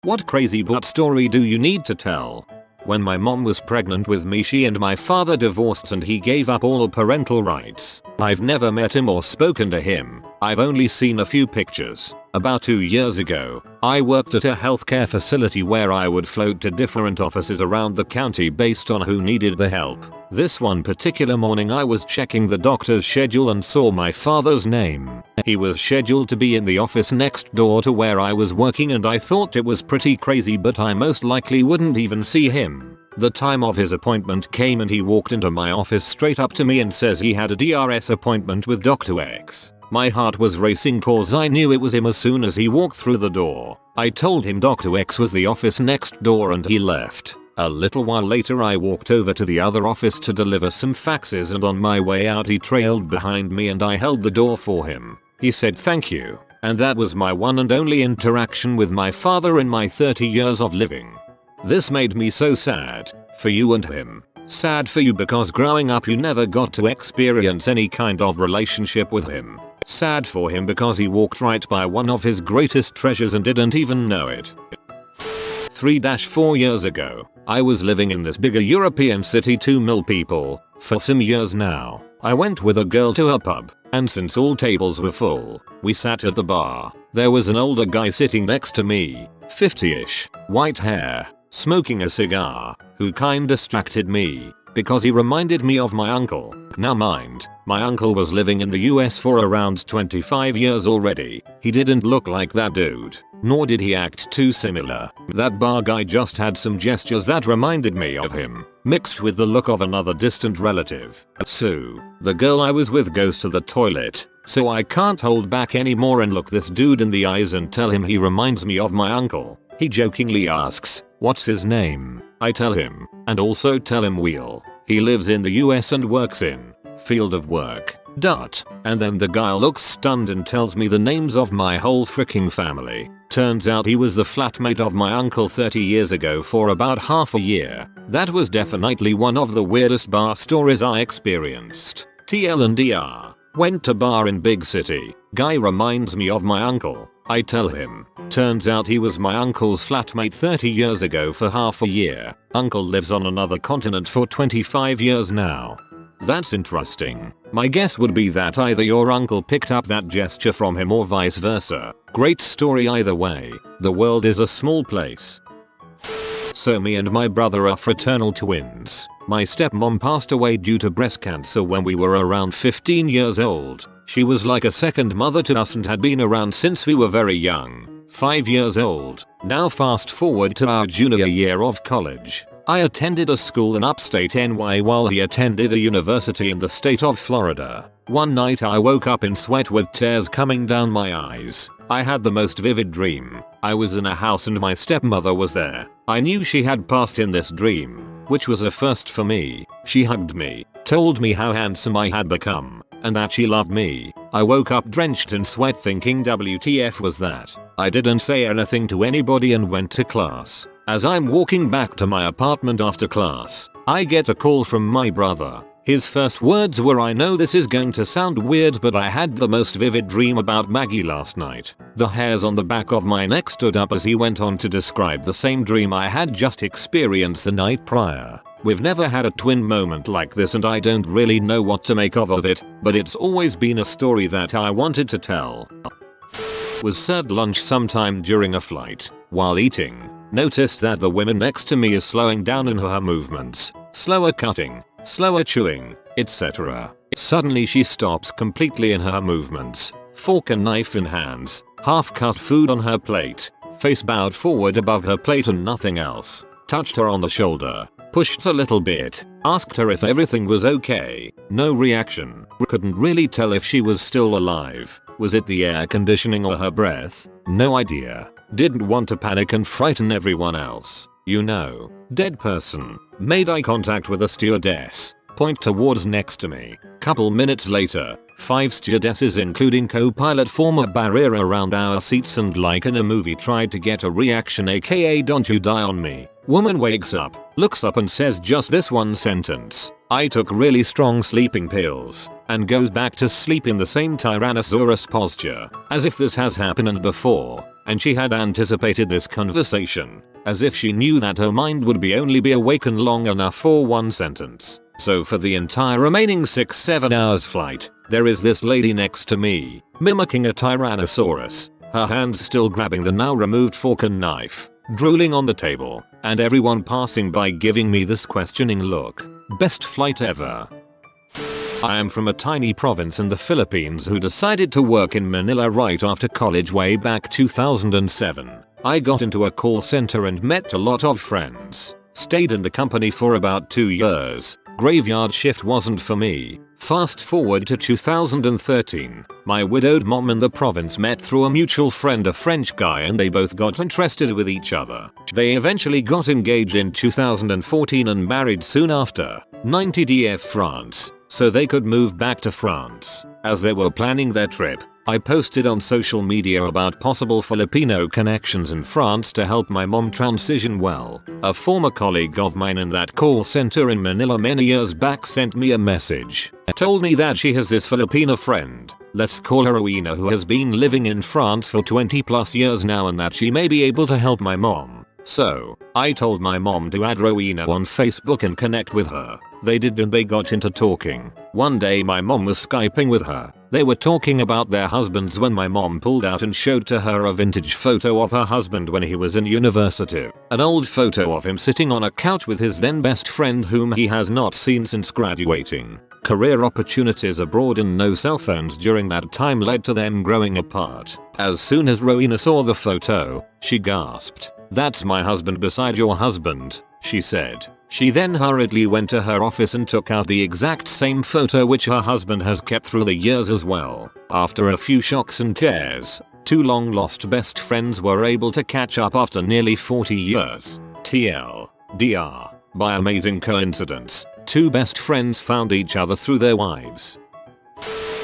What crazy butt story do you need to tell? When my mom was pregnant with me, she and my father divorced and he gave up all parental rights. I've never met him or spoken to him. I've only seen a few pictures. About 2 years ago, I worked at a healthcare facility where I would float to different offices around the county based on who needed the help. This one particular morning I was checking the doctor's schedule and saw my father's name. He was scheduled to be in the office next door to where I was working and I thought it was pretty crazy, but I most likely wouldn't even see him. The time of his appointment came and he walked into my office straight up to me and says he had a DRS appointment with Dr. X. My heart was racing cause I knew it was him as soon as he walked through the door. I told him Dr. X was the office next door and he left. A little while later I walked over to the other office to deliver some faxes and on my way out he trailed behind me and I held the door for him. He said thank you, and that was my one and only interaction with my father in my 30 years of living. This made me so sad for you and him. Sad for you because growing up you never got to experience any kind of relationship with him. Sad for him because he walked right by one of his greatest treasures and didn't even know it. 3-4 years ago, I was living in this bigger European city, 2 million people, for some years now. I went with a girl to a pub, and since all tables were full, we sat at the bar. There was an older guy sitting next to me, 50ish, white hair, smoking a cigar, who kinda distracted me, because he reminded me of my uncle. Now mind, my uncle was living in the US for around 25 years already. He didn't look like that dude, nor did he act too similar. That bar guy just had some gestures that reminded me of him, mixed with the look of another distant relative. So, the girl I was with goes to the toilet, so I can't hold back anymore and look this dude in the eyes and tell him he reminds me of my uncle. He jokingly asks, "What's his name?" I tell him, and also tell him he lives in the US and works in field of work. And then the guy looks stunned and tells me the names of my whole freaking family. Turns out he was the flatmate of my uncle 30 years ago for about half a year. That was definitely one of the weirdest bar stories I experienced. TL&DR. Went to bar in big city. Guy reminds me of my uncle. I tell him. Turns out he was my uncle's flatmate 30 years ago for half a year. Uncle lives on another continent for 25 years now. That's interesting. My guess would be that either your uncle picked up that gesture from him or vice versa. Great story either way. The world is a small place. So me and my brother are fraternal twins. My stepmom passed away due to breast cancer when we were around 15 years old. She was like a second mother to us and had been around since we were very young. 5 years old. Now fast forward to our junior year of college. I attended a school in upstate NY while he attended a university in the state of Florida. One night I woke up in sweat with tears coming down my eyes. I had the most vivid dream. I was in a house and my stepmother was there. I knew she had passed in this dream, which was a first for me. She hugged me, told me how handsome I had become, and that she loved me. I woke up drenched in sweat thinking WTF was that. I didn't say anything to anybody and went to class. As I'm walking back to my apartment after class, I get a call from my brother. His first words were, "I know this is going to sound weird, but I had the most vivid dream about Maggie last night." The hairs on the back of my neck stood up as he went on to describe the same dream I had just experienced the night prior. We've never had a twin moment like this and I don't really know what to make of it, but it's always been a story that I wanted to tell. Was served lunch sometime during a flight. While eating, noticed that the woman next to me is slowing down in her movements, slower cutting, slower chewing, etc. Suddenly she stops completely in her movements, fork and knife in hands, half cut food on her plate, face bowed forward above her plate and nothing else. Touched her on the shoulder, pushed a little bit, asked her if everything was okay. No reaction. Couldn't really tell if she was still alive. Was it the air conditioning or her breath? No idea. Didn't want to panic and frighten everyone else. You know, dead person. Made eye contact with a stewardess. Point towards next to me. Couple minutes later, 5 stewardesses including co-pilot form a barrier around our seats and like in a movie tried to get a reaction, aka "Don't you die on me." Woman wakes up, looks up and says just this one sentence. I took really strong sleeping pills, and goes back to sleep in the same Tyrannosaurus posture, as if this has happened before, and she had anticipated this conversation, as if she knew that her mind would only be awakened long enough for one sentence. So for the entire remaining 6-7 hours flight, there is this lady next to me, mimicking a Tyrannosaurus, her hands still grabbing the now removed fork and knife, drooling on the table, and everyone passing by giving me this questioning look. Best flight ever. I am from a tiny province in the Philippines who decided to work in Manila right after college way back 2007. I got into a call center and met a lot of friends. Stayed in the company for about 2 years. Graveyard shift wasn't for me. Fast forward to 2013. My widowed mom in the province met through a mutual friend, a French guy, and they both got interested with each other. They eventually got engaged in 2014 and married soon after. 90 DF France. So they could move back to France. As they were planning their trip, I posted on social media about possible Filipino connections in France to help my mom transition well. A former colleague of mine in that call center in Manila many years back sent me a message. Told me that she has this Filipino friend, let's call her Rowena, who has been living in France for 20 plus years now, and that she may be able to help my mom. So, I told my mom to add Rowena on Facebook and connect with her. They did, and they got into talking. One day my mom was Skyping with her. They were talking about their husbands when my mom pulled out and showed to her a vintage photo of her husband when he was in university. An old photo of him sitting on a couch with his then best friend, whom he has not seen since graduating. Career opportunities abroad and no cell phones during that time led to them growing apart. As soon as Rowena saw the photo, she gasped. "That's my husband beside your husband," she said. She then hurriedly went to her office and took out the exact same photo, which her husband has kept through the years as well. After a few shocks and tears, two long lost best friends were able to catch up after nearly 40 years. TLDR. By amazing coincidence, two best friends found each other through their wives.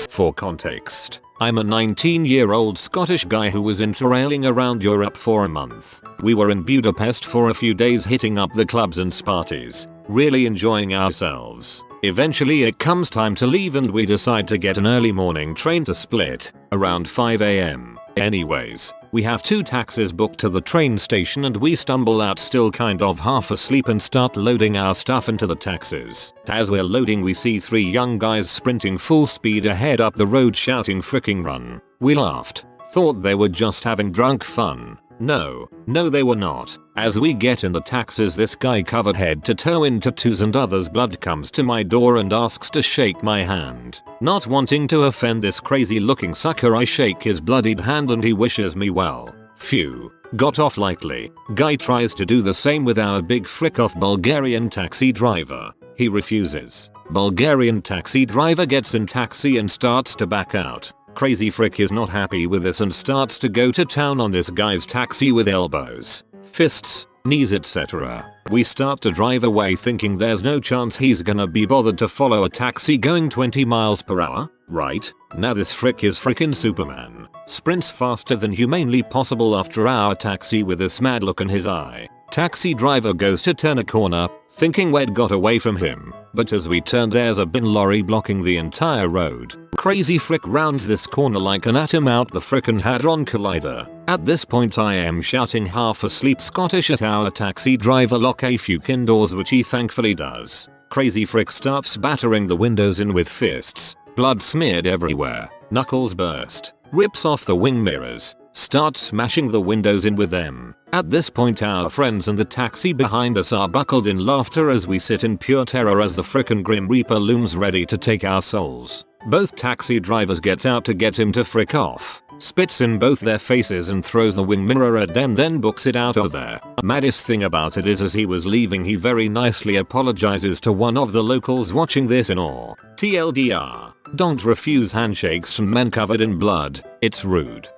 For context, I'm a 19-year-old Scottish guy who was interrailing around Europe for a month. We were in Budapest for a few days, hitting up the clubs and parties, really enjoying ourselves. Eventually it comes time to leave and we decide to get an early morning train to Split, around 5 AM. Anyways, we have 2 taxis booked to the train station and we stumble out still kind of half asleep and start loading our stuff into the taxis. As we're loading, we see 3 young guys sprinting full speed ahead up the road shouting "Fricking run." We laughed. Thought they were just having drunk fun. No, they were not. As we get in the taxis, this guy covered head to toe in tattoos and others blood comes to my door and asks to shake my hand. Not wanting to offend this crazy looking sucker, I shake his bloodied hand and he wishes me well. Phew. Got off lightly. Guy tries to do the same with our big frick off Bulgarian taxi driver. He refuses. Bulgarian taxi driver gets in taxi and starts to back out. Crazy frick is not happy with this and starts to go to town on this guy's taxi with elbows, fists, knees, etc. We start to drive away thinking there's no chance he's gonna be bothered to follow a taxi going 20 miles per hour, right? Now this frick is frickin' Superman. Sprints faster than humanly possible after our taxi with this mad look in his eye. Taxi driver goes to turn a corner, thinking we'd got away from him, but as we turn there's a bin lorry blocking the entire road. Crazy frick rounds this corner like an atom out the frickin' Hadron Collider. At this point I am shouting half asleep Scottish at our taxi driver, "Lock a fucking doors," which he thankfully does. Crazy frick starts battering the windows in with fists, blood smeared everywhere, knuckles burst, rips off the wing mirrors, starts smashing the windows in with them. At this point our friends in the taxi behind us are buckled in laughter as we sit in pure terror as the frickin' Grim Reaper looms ready to take our souls. Both taxi drivers get out to get him to frick off, spits in both their faces and throws the wing mirror at them, then books it out of there. Maddest thing about it is as he was leaving he very nicely apologizes to one of the locals watching this in awe. TLDR. Don't refuse handshakes from men covered in blood, it's rude.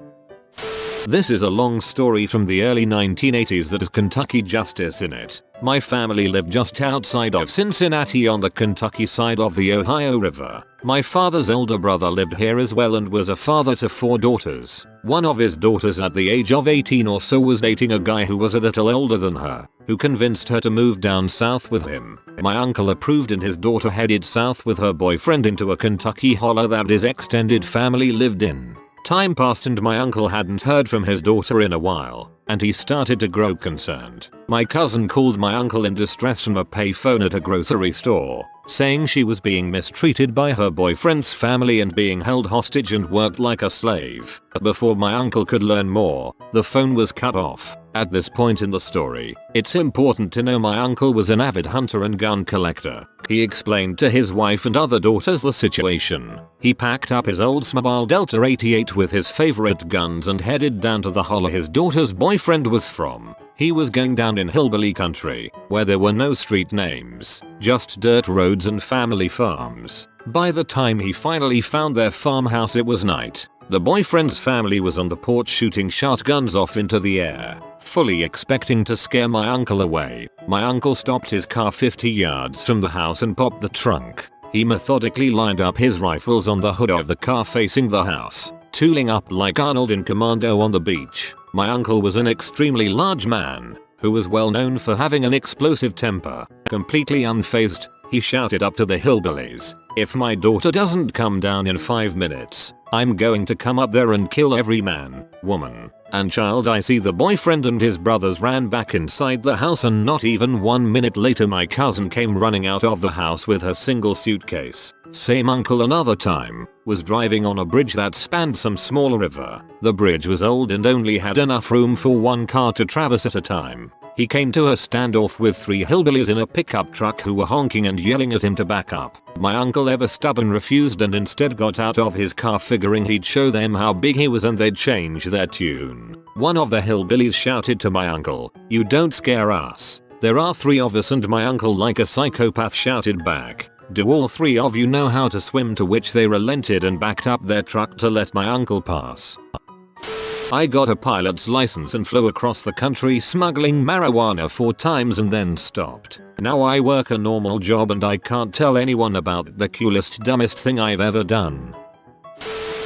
This is a long story from the early 1980s that has Kentucky justice in it. My family lived just outside of Cincinnati on the Kentucky side of the Ohio River. My father's older brother lived here as well and was a father to 4 daughters. One of his daughters at the age of 18 or so was dating a guy who was a little older than her, who convinced her to move down south with him. My uncle approved and his daughter headed south with her boyfriend into a Kentucky holler that his extended family lived in. Time passed and my uncle hadn't heard from his daughter in a while, and he started to grow concerned. My cousin called my uncle in distress from a payphone at a grocery store, saying she was being mistreated by her boyfriend's family and being held hostage and worked like a slave. Before my uncle could learn more, the phone was cut off. At this point in the story, it's important to know my uncle was an avid hunter and gun collector. He explained to his wife and other daughters the situation. He packed up his Oldsmobile Delta 88 with his favorite guns and headed down to the hollow his daughter's boyfriend was from. He was going down in hillbilly country, where there were no street names, just dirt roads and family farms. By the time he finally found their farmhouse, it was night. The boyfriend's family was on the porch shooting shotguns off into the air, fully expecting to scare my uncle away. My uncle stopped his car 50 yards from the house and popped the trunk. He methodically lined up his rifles on the hood of the car facing the house, tooling up like Arnold in Commando on the beach. My uncle was an extremely large man, who was well known for having an explosive temper. Completely unfazed, he shouted up to the hillbillies, "If my daughter doesn't come down in 5 minutes, I'm going to come up there and kill every man, woman, and child I see." The boyfriend and his brothers ran back inside the house, and not even 1 minute later my cousin came running out of the house with her single suitcase. Same uncle another time was driving on a bridge that spanned some small river. The bridge was old and only had enough room for one car to traverse at a time. He came to a standoff with 3 hillbillies in a pickup truck who were honking and yelling at him to back up. My uncle, ever stubborn, refused and instead got out of his car, figuring he'd show them how big he was and they'd change their tune. One of the hillbillies shouted to my uncle, "You don't scare us. There are 3 of us," and my uncle, like a psychopath, shouted back, "Do all 3 of you know how to swim?" To which they relented and backed up their truck to let my uncle pass. I got a pilot's license and flew across the country smuggling marijuana 4 times and then stopped. Now I work a normal job and I can't tell anyone about the coolest, dumbest thing I've ever done.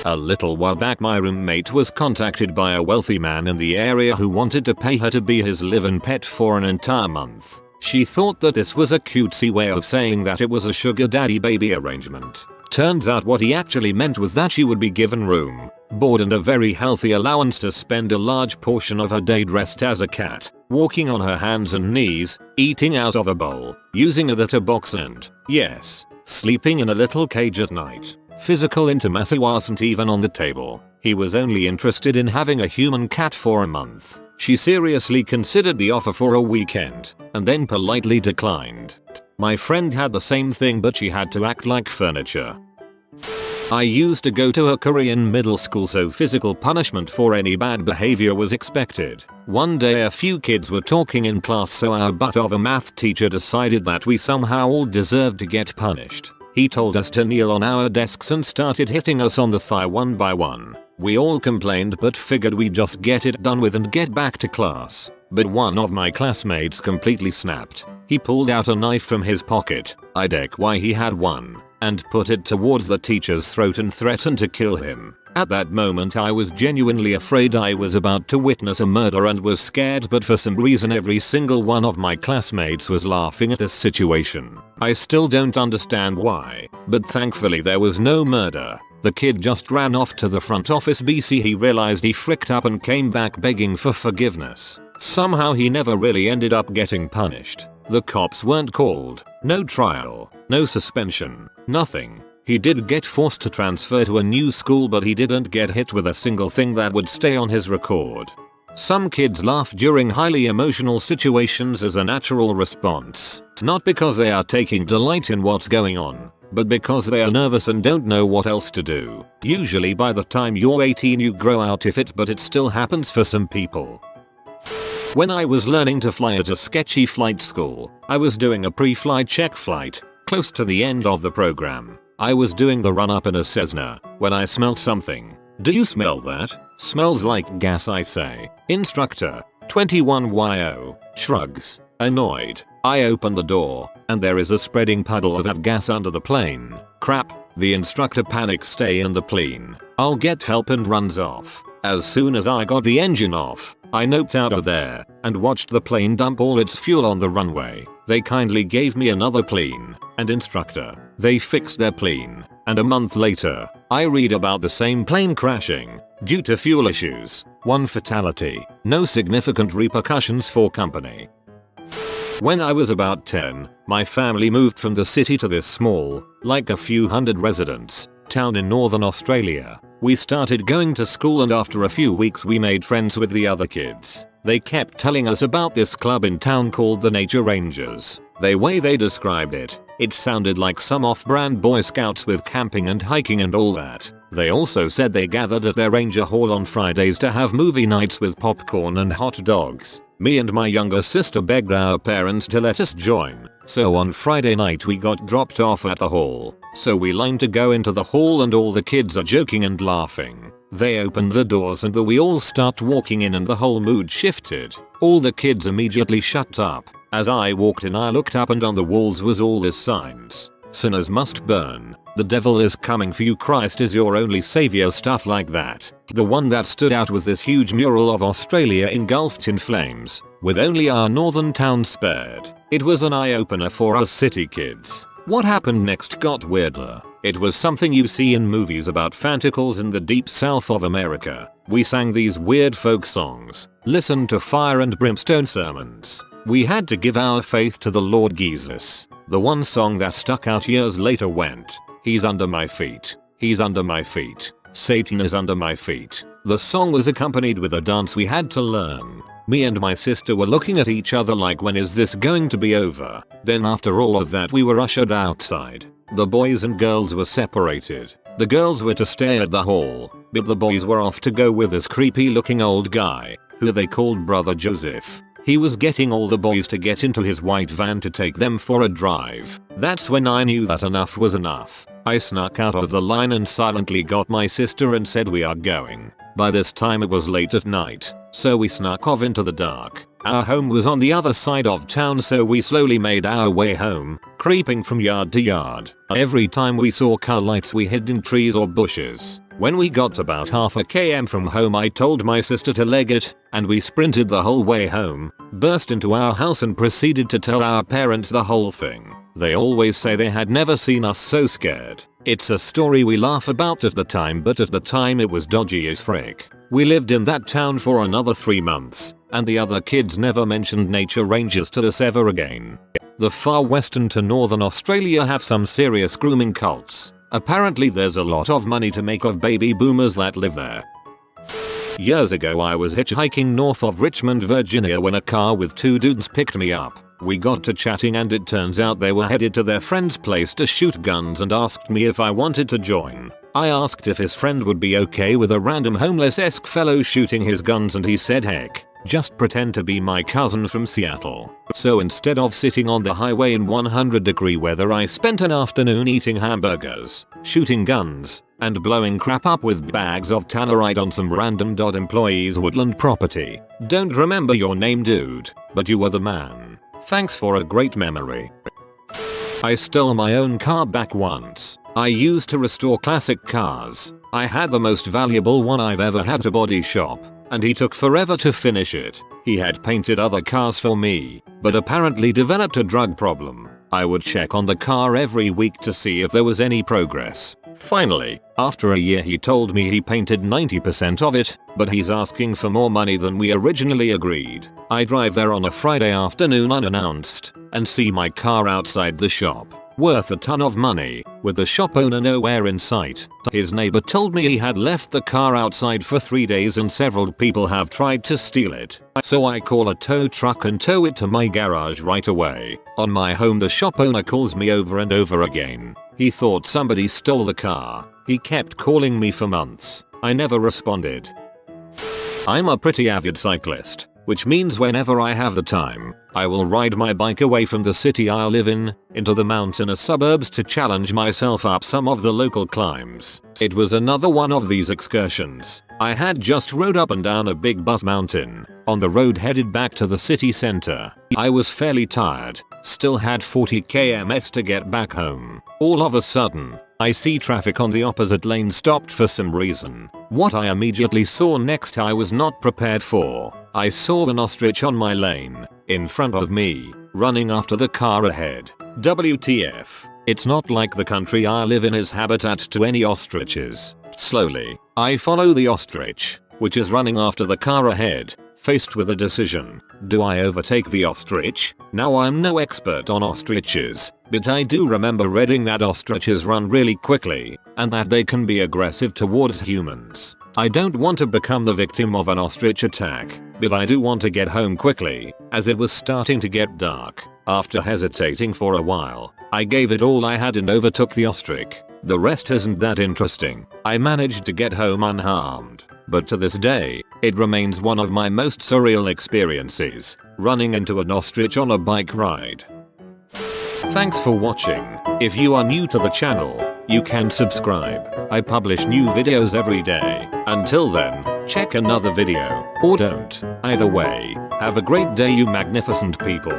A little while back, my roommate was contacted by a wealthy man in the area who wanted to pay her to be his live-in pet for an entire month. She thought that this was a cutesy way of saying that it was a sugar daddy baby arrangement. Turns out what he actually meant was that she would be given room, board and a very healthy allowance to spend a large portion of her day dressed as a cat, walking on her hands and knees, eating out of a bowl, using a litter box, and, yes, sleeping in a little cage at night. Physical intimacy wasn't even on the table. He was only interested in having a human cat for a month. She seriously considered the offer for a weekend, and then politely declined. My friend had the same thing, but she had to act like furniture. I used to go to a Korean middle school, so physical punishment for any bad behavior was expected. One day a few kids were talking in class, so our butt of a math teacher decided that we somehow all deserved to get punished. He told us to kneel on our desks and started hitting us on the thigh one by one. We all complained but figured we'd just get it done with and get back to class. But one of my classmates completely snapped. He pulled out a knife from his pocket, I'd ask why he had one, and put it towards the teacher's throat and threatened to kill him. At that moment I was genuinely afraid I was about to witness a murder and was scared, but for some reason every single one of my classmates was laughing at this situation. I still don't understand why, but thankfully there was no murder. The kid just ran off to the front office. He realized he fricked up and came back begging for forgiveness. Somehow he never really ended up getting punished. The cops weren't called, no trial, no suspension, nothing. He did get forced to transfer to a new school, but he didn't get hit with a single thing that would stay on his record. Some kids laugh during highly emotional situations as a natural response, not because they are taking delight in what's going on, but because they are nervous and don't know what else to do. Usually by the time you're 18 you grow out of it, but it still happens for some people. When I was learning to fly at a sketchy flight school, I was doing a pre-flight check flight, close to the end of the program. I was doing the run-up in a Cessna, when I smelled something. "Do you smell that? Smells like gas," I say. Instructor, 21YO, shrugs, annoyed. I open the door, and there is a spreading puddle of that gas under the plane. Crap, the instructor panics, "Stay in the plane, I'll get help," and runs off. As soon as I got the engine off, I noped out of there and watched the plane dump all its fuel on the runway. They kindly gave me another plane and instructor. They fixed their plane, and a month later, I read about the same plane crashing due to fuel issues. 1 fatality, no significant repercussions for company. When I was about 10, my family moved from the city to this small, like a few hundred residents, town in northern Australia. We started going to school and after a few weeks we made friends with the other kids. They kept telling us about this club in town called the Nature Rangers. The way they described it, it sounded like some off-brand Boy Scouts with camping and hiking and all that. They also said they gathered at their ranger hall on Fridays to have movie nights with popcorn and hot dogs. Me and my younger sister begged our parents to let us join. So on Friday night we got dropped off at the hall. So we lined to go into the hall and all the kids are joking and laughing. They opened the doors and we all start walking in and the whole mood shifted. All the kids immediately shut up. As I walked in I looked up and on the walls was all these signs. Sinners must burn. The devil is coming for you. Christ is your only savior. Stuff like that. The one that stood out was this huge mural of Australia engulfed in flames, with only our northern town spared. It was an eye-opener for us city kids. What happened next got weirder. It was something you see in movies about fanticles in the deep south of America. We sang these weird folk songs, listened to fire and brimstone sermons. We had to give our faith to the Lord Jesus. The one song that stuck out years later went, "He's under my feet. He's under my feet. Satan is under my feet." The song was accompanied with a dance we had to learn. Me and my sister were looking at each other like, when is this going to be over? Then after all of that we were ushered outside. The boys and girls were separated. The girls were to stay at the hall, but the boys were off to go with this creepy looking old guy, who they called Brother Joseph. He was getting all the boys to get into his white van to take them for a drive. That's when I knew that enough was enough. I snuck out of the line and silently got my sister and said, "We are going." By this time it was late at night, so we snuck off into the dark. Our home was on the other side of town, so we slowly made our way home, creeping from yard to yard. Every time we saw car lights we hid in trees or bushes. When we got about half a km from home I told my sister to leg it, and we sprinted the whole way home, burst into our house and proceeded to tell our parents the whole thing. They always say they had never seen us so scared. It's a story we laugh about at the time, but at the time it was dodgy as frick. We lived in that town for another 3 months, and the other kids never mentioned nature rangers to us ever again. The far western to northern Australia have some serious grooming cults. Apparently there's a lot of money to make of baby boomers that live there. Years ago I was hitchhiking north of Richmond, Virginia when a car with 2 dudes picked me up. We got to chatting and it turns out they were headed to their friend's place to shoot guns and asked me if I wanted to join. I asked if his friend would be okay with a random homeless-esque fellow shooting his guns and he said heck, just pretend to be my cousin from Seattle. So instead of sitting on the highway in 100-degree weather I spent an afternoon eating hamburgers, shooting guns, and blowing crap up with bags of Tannerite on some random employee's woodland property. Don't remember your name, dude, but you were the man. Thanks for a great memory. I stole my own car back once. I used to restore classic cars. I had the most valuable one I've ever had to body shop, and he took forever to finish it. He had painted other cars for me, but apparently developed a drug problem. I would check on the car every week to see if there was any progress. Finally, after a year he told me he painted 90% of it, but he's asking for more money than we originally agreed. I drive there on a Friday afternoon unannounced, and see my car outside the shop, worth a ton of money, with the shop owner nowhere in sight. His neighbor told me he had left the car outside for 3 days and several people have tried to steal it. So I call a tow truck and tow it to my garage right away. On my home the shop owner calls me over and over again. He thought somebody stole the car. He kept calling me for months. I never responded. I'm a pretty avid cyclist, which means whenever I have the time, I will ride my bike away from the city I live in, into the mountainous suburbs to challenge myself up some of the local climbs. It was another one of these excursions. I had just rode up and down a big bus mountain, on the road headed back to the city center. I was fairly tired, still had 40 km to get back home. All of a sudden, I see traffic on the opposite lane stopped for some reason. What I immediately saw next I was not prepared for. I saw an ostrich on my lane, in front of me. running after the car ahead. WTF. It's not like the country I live in is habitat to any ostriches. Slowly, I follow the ostrich, which is running after the car ahead, faced with a decision. Do I overtake the ostrich? Now I'm no expert on ostriches, but I do remember reading that ostriches run really quickly, and that they can be aggressive towards humans. I don't want to become the victim of an ostrich attack, but I do want to get home quickly, as it was starting to get dark. After hesitating for a while, I gave it all I had and overtook the ostrich. The rest isn't that interesting. I managed to get home unharmed, but to this day, it remains one of my most surreal experiences, running into an ostrich on a bike ride. Thanks for watching. If you are new to the channel, you can subscribe. I publish new videos every day. Until then, check another video, or don't. Either way, have a great day you magnificent people.